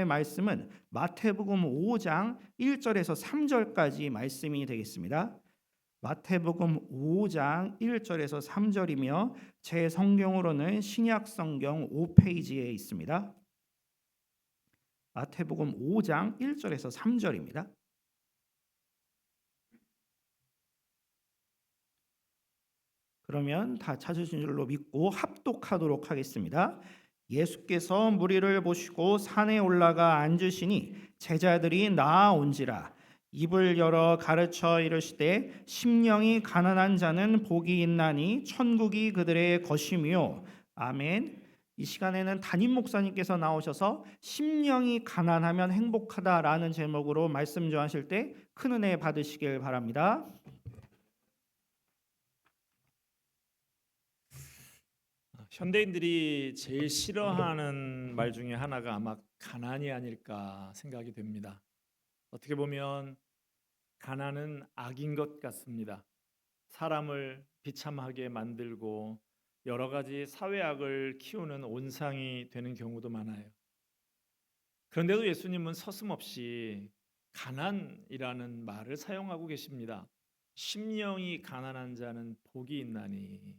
말씀은 마태복음 5장 1절에서 3절까지 말씀이 되겠습니다. 마태복음 5장 1절에서 3절이며 제 성경으로는 신약 성경 5페이지에 있습니다. 마태복음 5장 1절에서 3절입니다. 그러면 다 찾으신 줄로 믿고 합독하도록 하겠습니다. 예수께서 무리를 보시고 산에 올라가 앉으시니 제자들이 나아온지라. 입을 열어 가르쳐 이르시되 심령이 가난한 자는 복이 있나니 천국이 그들의 것이며. 아멘. 이 시간에는 담임 목사님께서 나오셔서 심령이 가난하면 행복하다라는 제목으로 말씀 전하실 때 큰 은혜 받으시길 바랍니다. 현대인들이 제일 싫어하는 말 중에 하나가 아마 가난이 아닐까 생각이 됩니다. 어떻게 보면 가난은 악인 것 같습니다. 사람을 비참하게 만들고 여러 가지 사회악을 키우는 온상이 되는 경우도 많아요. 그런데도 예수님은 서슴없이 가난이라는 말을 사용하고 계십니다. 심령이 가난한 자는 복이 있나니.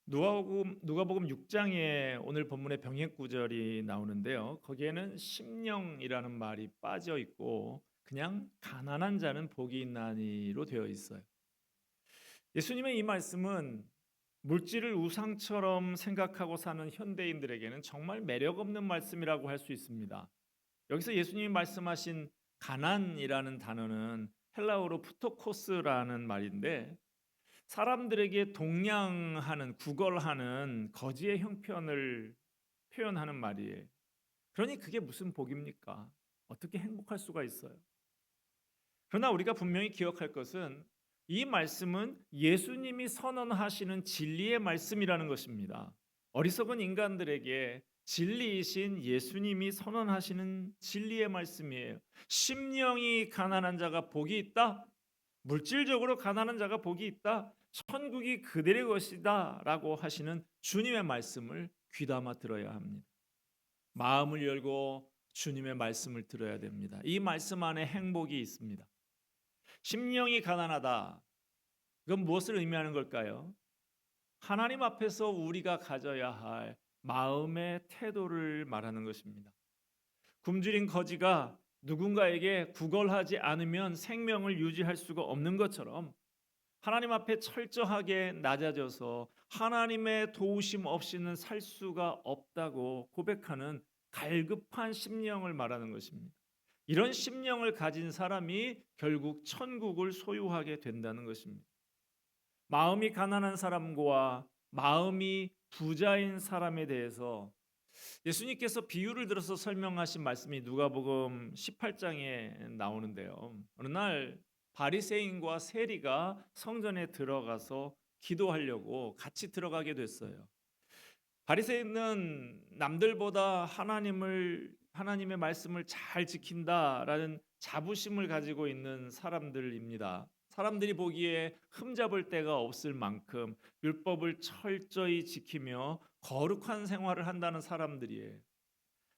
누가복음 6장에 오늘 본문의 병행 구절이 나오는데요. 거기에는 심령이라는 말이 빠져 있고 그냥 가난한 자는 복이 있나니로 되어 있어요. 예수님의 이 말씀은 물질을 우상처럼 생각하고 사는 현대인들에게는 정말 매력 없는 말씀이라고 할 수 있습니다. 여기서 예수님이 말씀하신 가난이라는 단어는 헬라어로 푸토코스라는 말인데 사람들에게 동냥하는 구걸하는 거지의 형편을 표현하는 말이에요. 그러니 그게 무슨 복입니까? 어떻게 행복할 수가 있어요? 그러나 우리가 분명히 기억할 것은 이 말씀은 예수님이 선언하시는 진리의 말씀이라는 것입니다. 어리석은 인간들에게 진리이신 예수님이 선언하시는 진리의 말씀이에요. 심령이 가난한 자가 복이 있다. 물질적으로 가난한 자가 복이 있다. 천국이 그들의 것이다 라고 하시는 주님의 말씀을 귀담아 들어야 합니다. 마음을 열고 주님의 말씀을 들어야 됩니다. 이 말씀 안에 행복이 있습니다. 심령이 가난하다. 그건 무엇을 의미하는 걸까요? 하나님 앞에서 우리가 가져야 할 마음의 태도를 말하는 것입니다. 굶주린 거지가 누군가에게 구걸하지 않으면 생명을 유지할 수가 없는 것처럼 하나님 앞에 철저하게 낮아져서 하나님의 도우심 없이는 살 수가 없다고 고백하는 갈급한 심령을 말하는 것입니다. 이런 심령을 가진 사람이 결국 천국을 소유하게 된다는 것입니다. 마음이 가난한 사람과 마음이 부자인 사람에 대해서 예수님께서 비유를 들어서 설명하신 말씀이 누가복음 18장에 나오는데요. 어느 날 바리새인과 세리가 성전에 들어가서 기도하려고 같이 들어가게 됐어요. 바리새인은 남들보다 하나님의 말씀을 잘 지킨다라는 자부심을 가지고 있는 사람들입니다. 사람들이 보기에 흠잡을 데가 없을 만큼 율법을 철저히 지키며 거룩한 생활을 한다는 사람들이에요.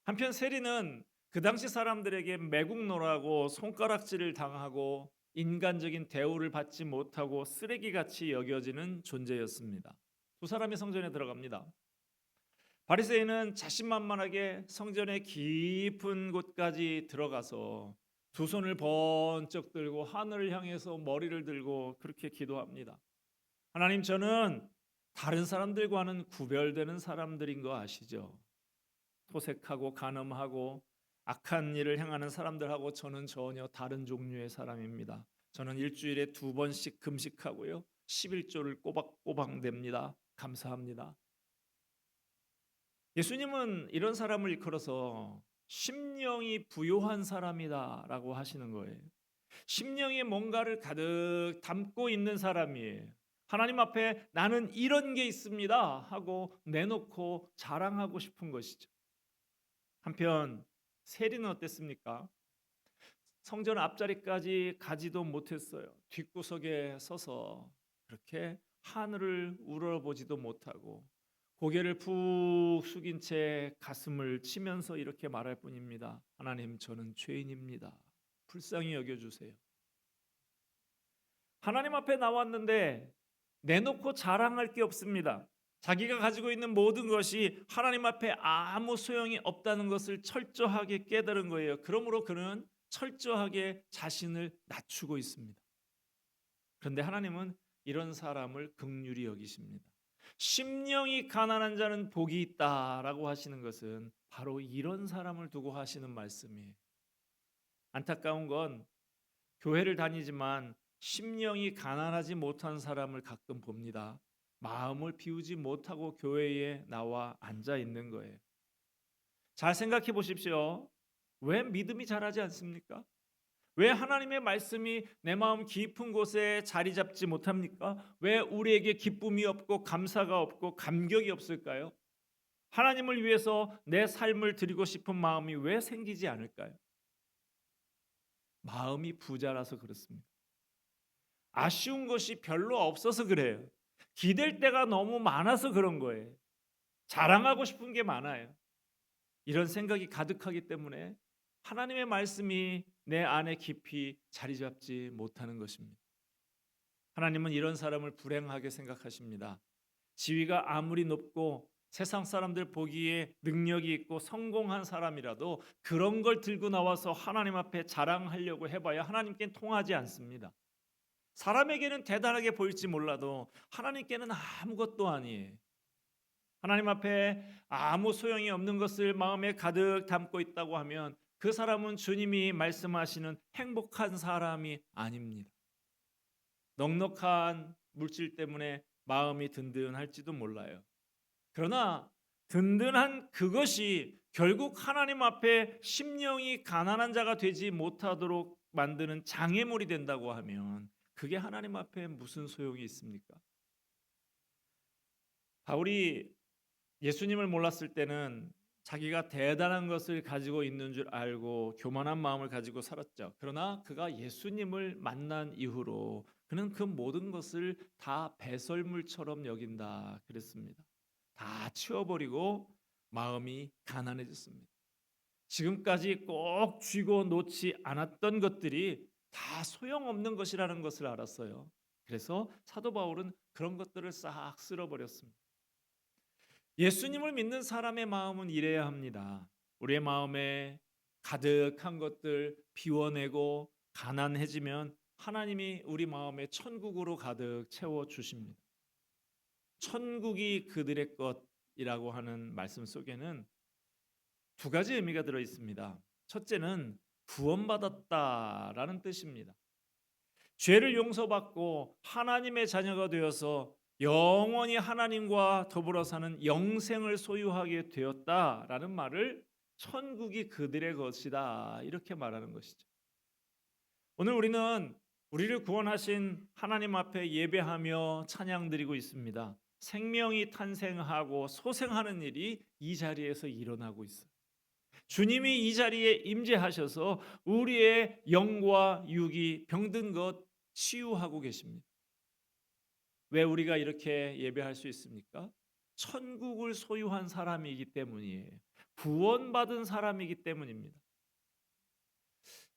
한편 세리는 그 당시 사람들에게 매국노라고 손가락질을 당하고 인간적인 대우를 받지 못하고 쓰레기같이 여겨지는 존재였습니다. 두 사람이 성전에 들어갑니다. 바리새인은 자신만만하게 성전의 깊은 곳까지 들어가서 두 손을 번쩍 들고 하늘을 향해서 머리를 들고 그렇게 기도합니다. 하나님, 저는 다른 사람들과는 구별되는 사람들인 거 아시죠? 토색하고 간음하고 악한 일을 행하는 사람들하고 저는 전혀 다른 종류의 사람입니다. 저는 일주일에 2번씩 금식하고요. 11조를 꼬박꼬박 냅니다. 감사합니다. 예수님은 이런 사람을 일컬어서 심령이 부요한 사람이다라고 하시는 거예요. 심령에 뭔가를 가득 담고 있는 사람이에요. 하나님 앞에 나는 이런 게 있습니다 하고 내놓고 자랑하고 싶은 것이죠. 한편 세리는 어땠습니까? 성전 앞자리까지 가지도 못했어요. 뒷구석에 서서 그렇게 하늘을 우러러보지도 못하고 고개를 푹 숙인 채 가슴을 치면서 이렇게 말할 뿐입니다. 하나님, 저는 죄인입니다. 불쌍히 여겨주세요. 하나님 앞에 나왔는데 내놓고 자랑할 게 없습니다. 자기가 가지고 있는 모든 것이 하나님 앞에 아무 소용이 없다는 것을 철저하게 깨달은 거예요. 그러므로 그는 철저하게 자신을 낮추고 있습니다. 그런데 하나님은 이런 사람을 긍휼히 여기십니다. 심령이 가난한 자는 복이 있다라고 하시는 것은 바로 이런 사람을 두고 하시는 말씀이에요. 안타까운 건 교회를 다니지만 심령이 가난하지 못한 사람을 가끔 봅니다. 마음을 비우지 못하고 교회에 나와 앉아 있는 거예요. 잘 생각해 보십시오. 왜 믿음이 자라지 않습니까? 왜 하나님의 말씀이 내 마음 깊은 곳에 자리 잡지 못합니까? 왜 우리에게 기쁨이 없고 감사가 없고 감격이 없을까요? 하나님을 위해서 내 삶을 드리고 싶은 마음이 왜 생기지 않을까요? 마음이 부자라서 그렇습니다. 아쉬운 것이 별로 없어서 그래요. 기댈 때가 너무 많아서 그런 거예요. 자랑하고 싶은 게 많아요. 이런 생각이 가득하기 때문에 하나님의 말씀이 내 안에 깊이 자리 잡지 못하는 것입니다. 하나님은 이런 사람을 불행하게 생각하십니다. 지위가 아무리 높고 세상 사람들 보기에 능력이 있고 성공한 사람이라도 그런 걸 들고 나와서 하나님 앞에 자랑하려고 해봐야 하나님께는 통하지 않습니다. 사람에게는 대단하게 보일지 몰라도 하나님께는 아무것도 아니에요. 하나님 앞에 아무 소용이 없는 것을 마음에 가득 담고 있다고 하면 그 사람은 주님이 말씀하시는 행복한 사람이 아닙니다. 넉넉한 물질 때문에 마음이 든든할지도 몰라요. 그러나 든든한 그것이 결국 하나님 앞에 심령이 가난한 자가 되지 못하도록 만드는 장애물이 된다고 하면 그게 하나님 앞에 무슨 소용이 있습니까? 바울이 예수님을 몰랐을 때는 자기가 대단한 것을 가지고 있는 줄 알고 교만한 마음을 가지고 살았죠. 그러나 그가 예수님을 만난 이후로 그는 그 모든 것을 다 배설물처럼 여긴다 그랬습니다. 다 치워버리고 마음이 가난해졌습니다. 지금까지 꼭 쥐고 놓지 않았던 것들이 다 소용없는 것이라는 것을 알았어요. 그래서 사도 바울은 그런 것들을 싹 쓸어버렸습니다. 예수님을 믿는 사람의 마음은 이래야 합니다. 우리의 마음에 가득한 것들 비워내고 가난해지면 하나님이 우리 마음에 천국으로 가득 채워 주십니다. 천국이 그들의 것이라고 하는 말씀 속에는 두 가지 의미가 들어 있습니다. 첫째는 구원받았다라는 뜻입니다. 죄를 용서받고 하나님의 자녀가 되어서 영원히 하나님과 더불어 사는 영생을 소유하게 되었다라는 말을 천국이 그들의 것이다 이렇게 말하는 것이죠. 오늘 우리는 우리를 구원하신 하나님 앞에 예배하며 찬양드리고 있습니다. 생명이 탄생하고 소생하는 일이 이 자리에서 일어나고 있어요. 주님이 이 자리에 임재하셔서 우리의 영과 육이 병든 것 치유하고 계십니다. 왜 우리가 이렇게 예배할 수 있습니까? 천국을 소유한 사람이기 때문이에요. 구원받은 사람이기 때문입니다.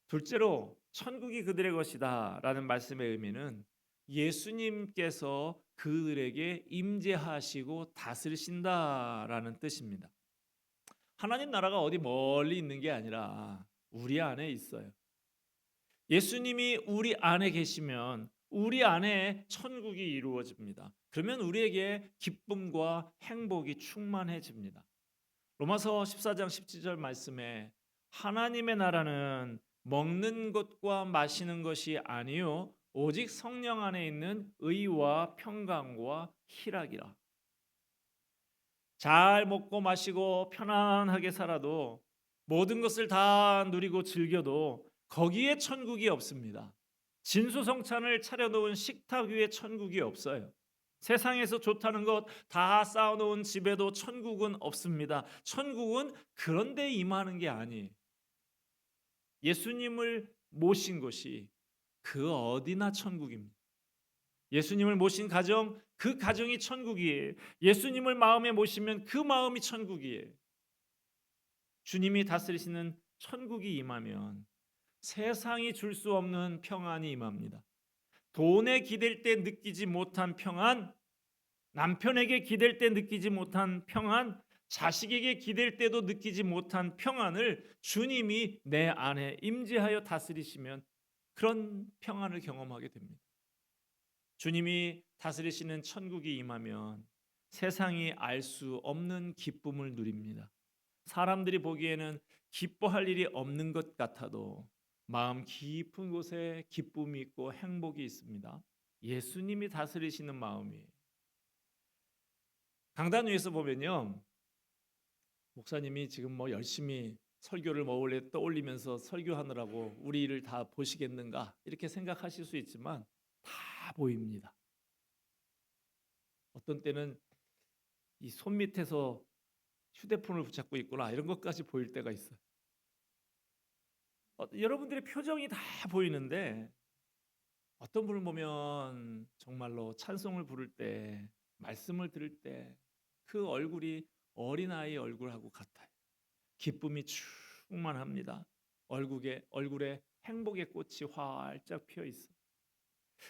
둘째로 천국이 그들의 것이다라는 말씀의 의미는 예수님께서 그들에게 임재하시고 다스리신다라는 뜻입니다. 하나님 나라가 어디 멀리 있는 게 아니라 우리 안에 있어요. 예수님이 우리 안에 계시면 우리 안에 천국이 이루어집니다. 그러면 우리에게 기쁨과 행복이 충만해집니다. 로마서 14장 17절 말씀에 하나님의 나라는 먹는 것과 마시는 것이 아니요 오직 성령 안에 있는 의와 평강과 희락이라. 잘 먹고 마시고 편안하게 살아도 모든 것을 다 누리고 즐겨도 거기에 천국이 없습니다. 진수성찬을 차려놓은 식탁 위에 천국이 없어요. 세상에서 좋다는 것 다 쌓아놓은 집에도 천국은 없습니다. 천국은 그런 데 임하는 게 아니에요. 예수님을 모신 곳이 그 어디나 천국입니다. 예수님을 모신 가정, 그 가정이 천국이에요. 예수님을 마음에 모시면 그 마음이 천국이에요. 주님이 다스리시는 천국이 임하면 세상이 줄 수 없는 평안이 임합니다. 돈에 기댈 때 느끼지 못한 평안, 남편에게 기댈 때 느끼지 못한 평안, 자식에게 기댈 때도 느끼지 못한 평안을 주님이 내 안에 임재하여 다스리시면 그런 평안을 경험하게 됩니다. 주님이 다스리시는 천국이 임하면 세상이 알 수 없는 기쁨을 누립니다. 사람들이 보기에는 기뻐할 일이 없는 것 같아도 마음 깊은 곳에 기쁨이 있고 행복이 있습니다. 예수님이 다스리시는 마음이에요. 강단 위에서 보면요, 목사님이 지금 뭐 열심히 설교를 뭐 원래 떠올리면서 설교하느라고 우리를 다 보시겠는가 이렇게 생각하실 수 있지만 다 보입니다. 어떤 때는 이 손 밑에서 휴대폰을 붙잡고 있구나 이런 것까지 보일 때가 있어요. 여러분들의 표정이 다 보이는데 어떤 분을 보면 정말로 찬송을 부를 때, 말씀을 들을 때 그 얼굴이 어린아이 얼굴하고 같아요. 기쁨이 충만합니다. 얼굴에 행복의 꽃이 활짝 피어 있어요.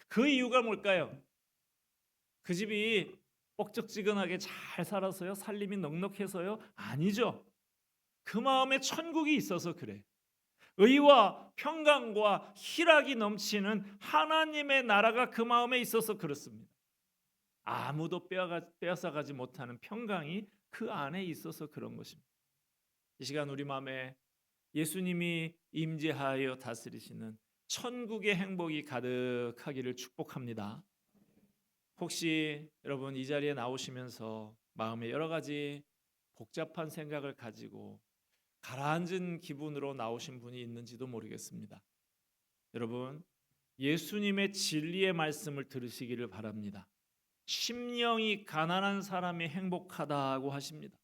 그 이유가 뭘까요? 그 집이 뻑적지근하게 잘 살아서요? 살림이 넉넉해서요? 아니죠. 그 마음에 천국이 있어서 그래. 의와 평강과 희락이 넘치는 하나님의 나라가 그 마음에 있어서 그렇습니다. 아무도 빼앗아가지 못하는 평강이 그 안에 있어서 그런 것입니다. 이 시간 우리 마음에 예수님이 임재하여 다스리시는 천국의 행복이 가득하기를 축복합니다. 혹시 여러분 이 자리에 나오시면서 마음에 여러 가지 복잡한 생각을 가지고 가라앉은 기분으로 나오신 분이 있는지도 모르겠습니다. 여러분, 예수님의 진리의 말씀을 들으시기를 바랍니다. 심령이 가난한 사람이 행복하다고 하십니다.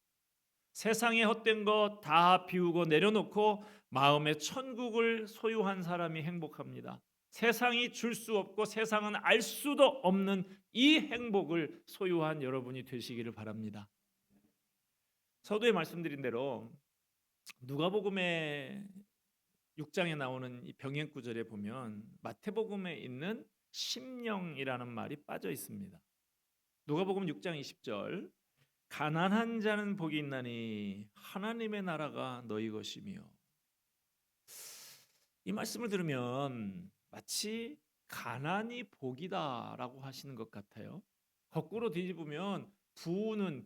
세상의 헛된 것 다 비우고 내려놓고 마음의 천국을 소유한 사람이 행복합니다. 세상이 줄 수 없고 세상은 알 수도 없는 이 행복을 소유한 여러분이 되시기를 바랍니다. 서두에 말씀드린 대로 누가복음의 6장에 나오는 이 병행 구절에 보면 마태복음에 있는 심령이라는 말이 빠져 있습니다. 누가복음 6장 20절 가난한 자는 복이 있나니 하나님의 나라가 너희 것이며 이 말씀을 들으면 마치 가난이 복이다라고 하시는 것 같아요. 거꾸로 뒤집으면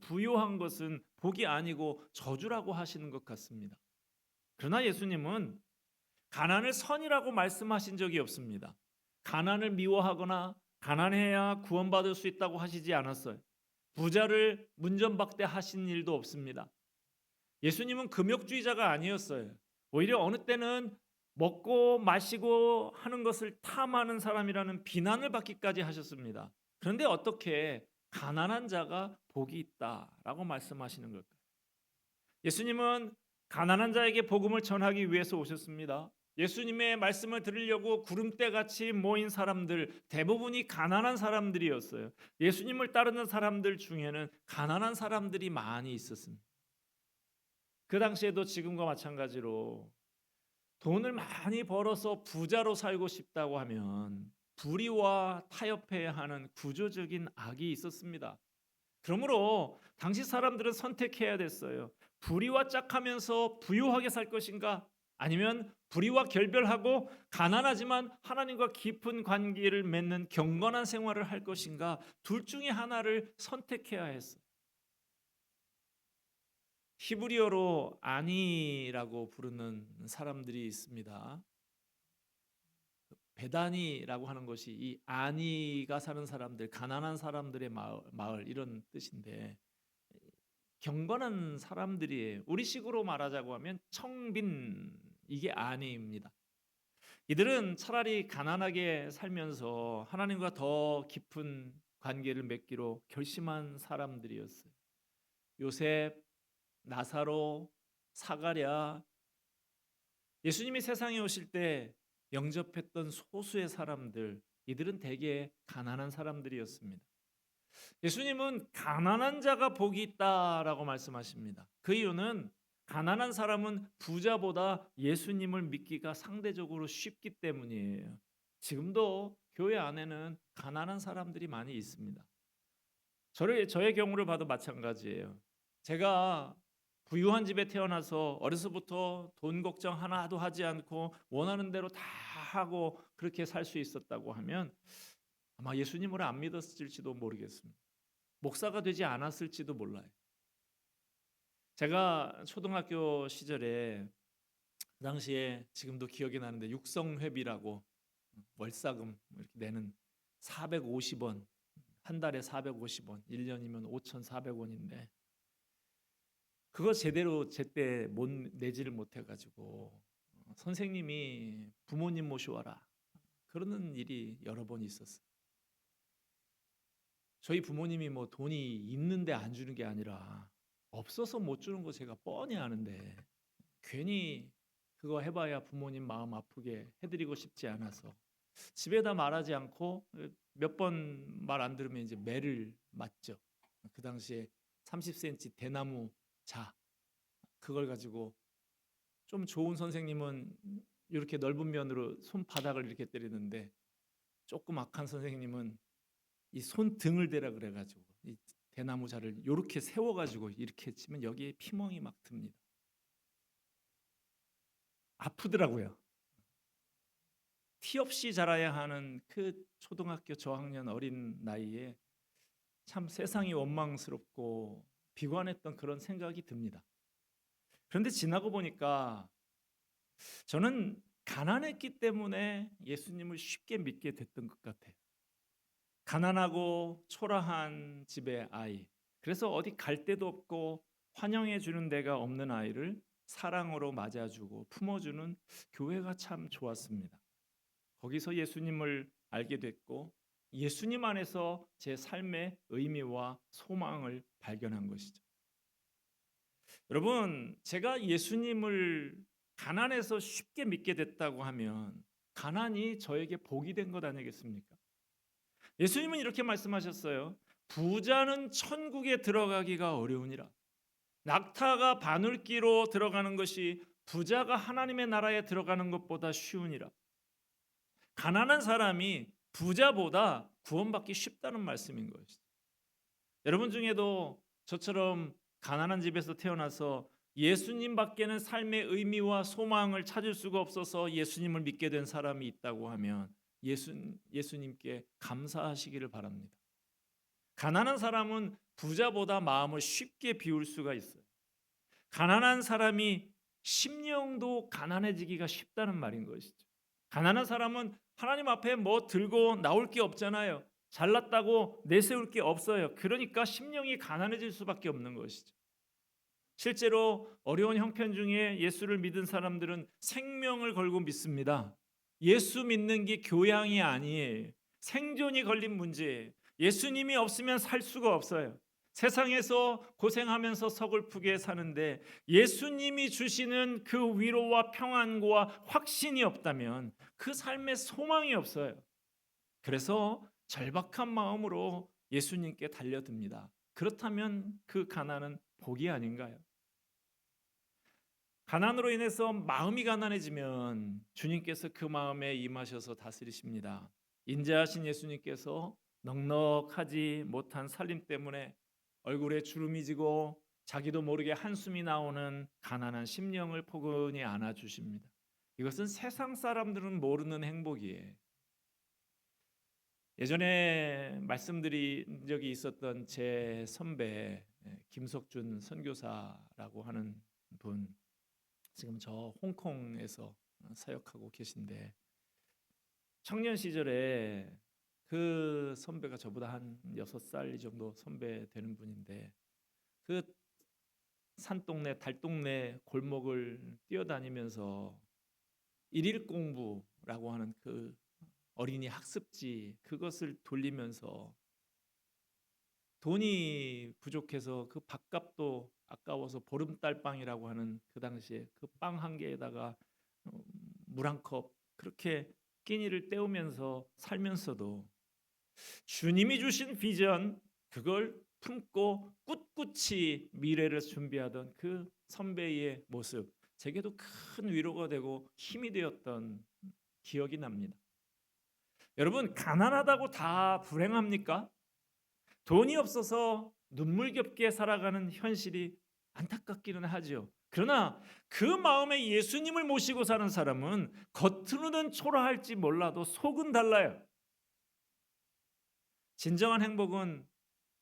부유한 것은 복이 아니고 저주라고 하시는 것 같습니다. 그러나 예수님은 가난을 선이라고 말씀하신 적이 없습니다. 가난을 미워하거나 가난해야 구원받을 수 있다고 하시지 않았어요. 부자를 문전박대하신 일도 없습니다. 예수님은 금욕주의자가 아니었어요. 오히려 어느 때는 먹고 마시고 하는 것을 탐하는 사람이라는 비난을 받기까지 하셨습니다. 그런데 어떻게 가난한 자가 복이 있다라고 말씀하시는 걸까요? 예수님은 가난한 자에게 복음을 전하기 위해서 오셨습니다. 예수님의 말씀을 들으려고 구름대같이 모인 사람들 대부분이 가난한 사람들이었어요. 예수님을 따르는 사람들 중에는 가난한 사람들이 많이 있었습니다. 그 당시에도 지금과 마찬가지로 돈을 많이 벌어서 부자로 살고 싶다고 하면 불의와 타협해야 하는 구조적인 악이 있었습니다. 그러므로 당시 사람들은 선택해야 됐어요. 불의와 짝하면서 부유하게 살 것인가? 아니면 불의와 결별하고 가난하지만 하나님과 깊은 관계를 맺는 경건한 생활을 할 것인가? 둘 중에 하나를 선택해야 했어요. 히브리어로 아니라고 부르는 사람들이 있습니다. 베다니라고 하는 것이 이 아니가 사는 사람들, 가난한 사람들의 마을 이런 뜻인데 경건한 사람들이에요. 우리식으로 말하자고 하면 청빈 이게 아니입니다. 이들은 차라리 가난하게 살면서 하나님과 더 깊은 관계를 맺기로 결심한 사람들이었어요. 요셉, 나사로, 사가랴, 예수님이 세상에 오실 때 영접했던 소수의 사람들, 이들은 대개 가난한 사람들이었습니다. 예수님은 가난한 자가 복이 있다라고 말씀하십니다. 그 이유는 가난한 사람은 부자보다 예수님을 믿기가 상대적으로 쉽기 때문이에요. 지금도 교회 안에는 가난한 사람들이 많이 있습니다. 저의 경우를 봐도 마찬가지예요. 제가 부유한 집에 태어나서 어려서부터 돈 걱정 하나도 하지 않고 원하는 대로 다 하고 그렇게 살 수 있었다고 하면 아마 예수님을 안 믿었을지도 모르겠습니다. 목사가 되지 않았을지도 몰라요. 제가 초등학교 시절에 그 당시에 지금도 기억이 나는데 육성회비라고 월사금 이렇게 내는 450원, 한 달에 450원, 1년이면 5,400원인데 그거 제대로 제때 못 내지를 못해 가지고 선생님이 부모님 모셔와라 그러는 일이 여러 번 있었어요. 저희 부모님이 뭐 돈이 있는데 안 주는 게 아니라 없어서 못 주는 거 제가 뻔히 아는데 괜히 그거 해봐야 부모님 마음 아프게 해드리고 싶지 않아서 집에다 말하지 않고 몇 번 말 안 들으면 이제 매를 맞죠. 그 당시에 30cm 대나무 자 그걸 가지고 좀 좋은 선생님은 이렇게 넓은 면으로 손바닥을 이렇게 때리는데 조금 악한 선생님은 이 손등을 대라 그래가지고 이 대나무 자를 이렇게 세워가지고 이렇게 치면 여기에 피멍이 막 듭니다. 아프더라고요. 티 없이 자라야 하는 그 초등학교 저학년 어린 나이에 참 세상이 원망스럽고 비관했던 그런 생각이 듭니다. 그런데 지나고 보니까 저는 가난했기 때문에 예수님을 쉽게 믿게 됐던 것 같아요. 가난하고 초라한 집의 아이. 그래서 어디 갈 데도 없고 환영해 주는 데가 없는 아이를 사랑으로 맞아주고 품어주는 교회가 참 좋았습니다. 거기서 예수님을 알게 됐고 예수님 안에서 제 삶의 의미와 소망을 발견한 것이죠. 여러분, 제가 예수님을 가난해서 쉽게 믿게 됐다고 하면 가난이 저에게 복이 된 것 아니겠습니까? 예수님은 이렇게 말씀하셨어요. 부자는 천국에 들어가기가 어려우니라. 낙타가 바늘기로 들어가는 것이 부자가 하나님의 나라에 들어가는 것보다 쉬우니라. 가난한 사람이 부자보다 구원받기 쉽다는 말씀인 것이죠. 여러분 중에도 저처럼 가난한 집에서 태어나서 예수님밖에는 삶의 의미와 소망을 찾을 수가 없어서 예수님을 믿게 된 사람이 있다고 하면 예수님께 감사하시기를 바랍니다. 가난한 사람은 부자보다 마음을 쉽게 비울 수가 있어요. 가난한 사람이 심령도 가난해지기가 쉽다는 말인 것이죠. 가난한 사람은 하나님 앞에 뭐 들고 나올 게 없잖아요. 잘났다고 내세울 게 없어요. 그러니까 심령이 가난해질 수밖에 없는 것이죠. 실제로 어려운 형편 중에 예수를 믿은 사람들은 생명을 걸고 믿습니다. 예수 믿는 게 교양이 아니에요. 생존이 걸린 문제예요. 예수님이 없으면 살 수가 없어요. 세상에서 고생하면서 서글프게 사는데 예수님이 주시는 그 위로와 평안과 확신이 없다면 그 삶에 소망이 없어요. 그래서 절박한 마음으로 예수님께 달려듭니다. 그렇다면 그 가난은 복이 아닌가요? 가난으로 인해서 마음이 가난해지면 주님께서 그 마음에 임하셔서 다스리십니다. 인자하신 예수님께서 넉넉하지 못한 살림 때문에 얼굴에 주름이 지고 자기도 모르게 한숨이 나오는 가난한 심령을 포근히 안아주십니다. 이것은 세상 사람들은 모르는 행복이에요. 예전에 말씀드린 적이 있었던 제 선배 김석준 선교사라고 하는 분, 지금 저 홍콩에서 사역하고 계신데 청년 시절에 그 선배가 저보다 한 6살 정도 선배 되는 분인데 그 산동네 달동네 골목을 뛰어다니면서 일일 공부라고 하는 그 어린이 학습지 그것을 돌리면서 돈이 부족해서 그 밥값도 아까워서 보름달빵이라고 하는 그 당시에 그 빵 한 개에다가 물 한 컵 그렇게 끼니를 때우면서 살면서도 주님이 주신 비전, 그걸 품고 꿋꿋이 미래를 준비하던 그 선배의 모습, 제게도 큰 위로가 되고 힘이 되었던 기억이 납니다. 여러분, 가난하다고 다 불행합니까? 돈이 없어서 눈물겹게 살아가는 현실이 안타깝기는 하지요. 그러나 그 마음에 예수님을 모시고 사는 사람은 겉으로는 초라할지 몰라도 속은 달라요. 진정한 행복은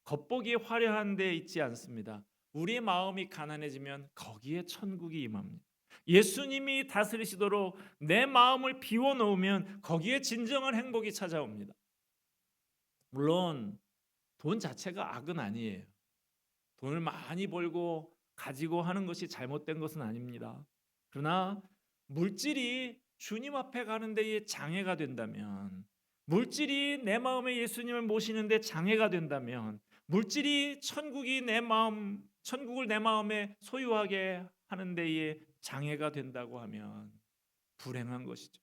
겉보기에 화려한 데 있지 않습니다. 우리의 마음이 가난해지면 거기에 천국이 임합니다. 예수님이 다스리시도록 내 마음을 비워놓으면 거기에 진정한 행복이 찾아옵니다. 물론 돈 자체가 악은 아니에요. 돈을 많이 벌고 가지고 하는 것이 잘못된 것은 아닙니다. 그러나 물질이 주님 앞에 가는 데에 장애가 된다면, 물질이 내 마음에 예수님을 모시는 데 장애가 된다면, 물질이 천국을 내 마음에 소유하게 하는 데에 장애가 된다고 하면 불행한 것이죠.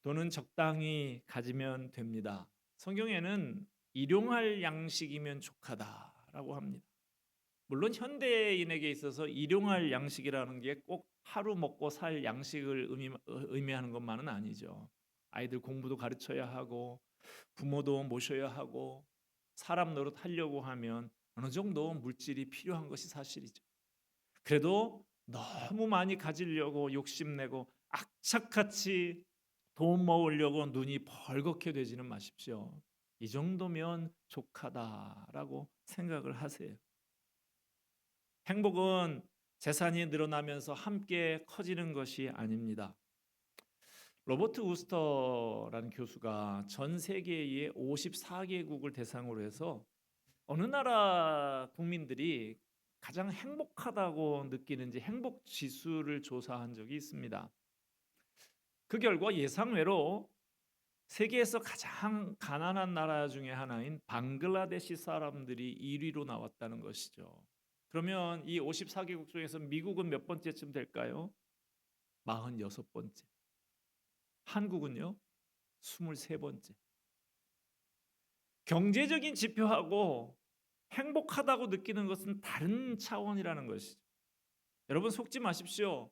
돈은 적당히 가지면 됩니다. 성경에는 일용할 양식이면 족하다라고 합니다. 물론 현대인에게 있어서 일용할 양식이라는 게 꼭 하루 먹고 살 양식을 의미하는 것만은 아니죠. 아이들 공부도 가르쳐야 하고 부모도 모셔야 하고 사람 노릇 하려고 하면 어느 정도 물질이 필요한 것이 사실이죠. 그래도 너무 많이 가지려고 욕심내고 악착같이 돈 모으려고 눈이 벌겋게 되지는 마십시오. 이 정도면 족하다라고 생각을 하세요. 행복은 재산이 늘어나면서 함께 커지는 것이 아닙니다. 로버트 우스터라는 교수가 전 세계의 54개국을 대상으로 해서 어느 나라 국민들이 가장 행복하다고 느끼는지 행복 지수를 조사한 적이 있습니다. 그 결과 예상외로 세계에서 가장 가난한 나라 중에 하나인 방글라데시 사람들이 1위로 나왔다는 것이죠. 그러면 이 54개국 중에서 미국은 몇 번째쯤 될까요? 46번째. 한국은요? 23번째. 경제적인 지표하고 행복하다고 느끼는 것은 다른 차원이라는 것이죠. 여러분 속지 마십시오.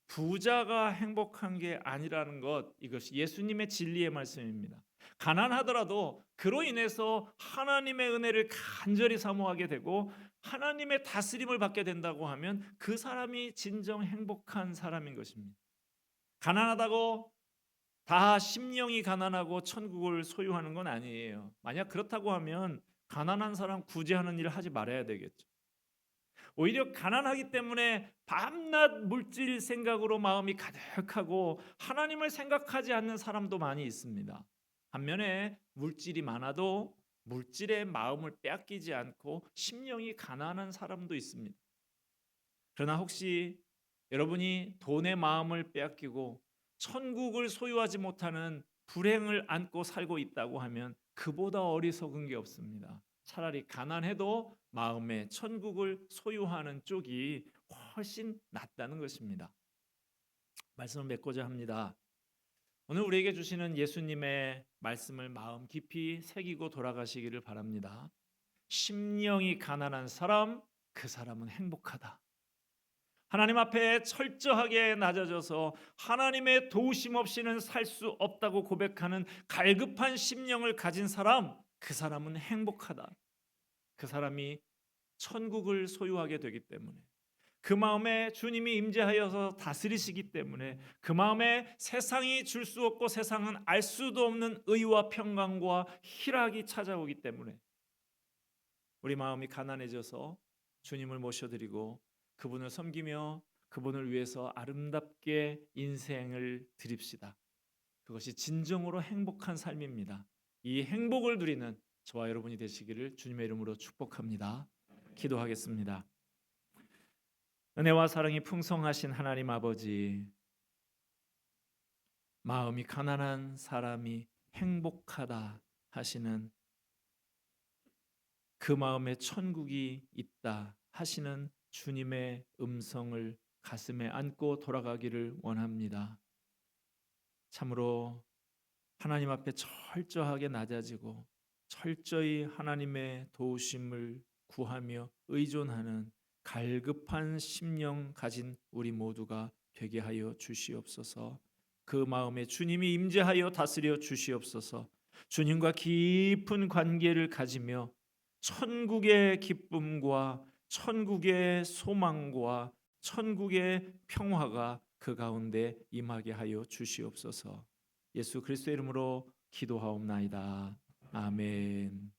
부자가 행복한 게 아니라는 것, 이것이 예수님의 진리의 말씀입니다. 가난하더라도 그로 인해서 하나님의 은혜를 간절히 사모하게 되고 하나님의 다스림을 받게 된다고 하면 그 사람이 진정 행복한 사람인 것입니다. 가난하다고 다 심령이 가난하고 천국을 소유하는 건 아니에요. 만약 그렇다고 하면 가난한 사람 구제하는 일을 하지 말아야 되겠죠. 오히려 가난하기 때문에 밤낮 물질 생각으로 마음이 가득하고 하나님을 생각하지 않는 사람도 많이 있습니다. 반면에 물질이 많아도 물질의 마음을 빼앗기지 않고 심령이 가난한 사람도 있습니다. 그러나 혹시 여러분이 돈의 마음을 빼앗기고 천국을 소유하지 못하는 불행을 안고 살고 있다고 하면 그보다 어리석은 게 없습니다. 차라리 가난해도 마음에 천국을 소유하는 쪽이 훨씬 낫다는 것입니다. 말씀을 맺고자 합니다. 오늘 우리에게 주시는 예수님의 말씀을 마음 깊이 새기고 돌아가시기를 바랍니다. 심령이 가난한 사람, 그 사람은 행복하다. 하나님 앞에 철저하게 낮아져서 하나님의 도우심 없이는 살 수 없다고 고백하는 갈급한 심령을 가진 사람, 그 사람은 행복하다. 그 사람이 천국을 소유하게 되기 때문에, 그 마음에 주님이 임재하여서 다스리시기 때문에, 그 마음에 세상이 줄 수 없고 세상은 알 수도 없는 의와 평강과 희락이 찾아오기 때문에 우리 마음이 가난해져서 주님을 모셔드리고 그분을 섬기며 그분을 위해서 아름답게 인생을 드립시다. 그것이 진정으로 행복한 삶입니다. 이 행복을 누리는 저와 여러분이 되시기를 주님의 이름으로 축복합니다. 기도하겠습니다. 은혜와 사랑이 풍성하신 하나님 아버지, 마음이 가난한 사람이 행복하다 하시는 그 마음에 천국이 있다 하시는 주님의 음성을 가슴에 안고 돌아가기를 원합니다. 참으로 하나님 앞에 철저하게 낮아지고 철저히 하나님의 도우심을 구하며 의존하는 갈급한 심령 가진 우리 모두가 되게 하여 주시옵소서. 그 마음에 주님이 임재하여 다스려 주시옵소서. 주님과 깊은 관계를 가지며 천국의 기쁨과 천국의 소망과 천국의 평화가 그 가운데 임하게 하여 주시옵소서. 예수 그리스도의 이름으로 기도하옵나이다. 아멘.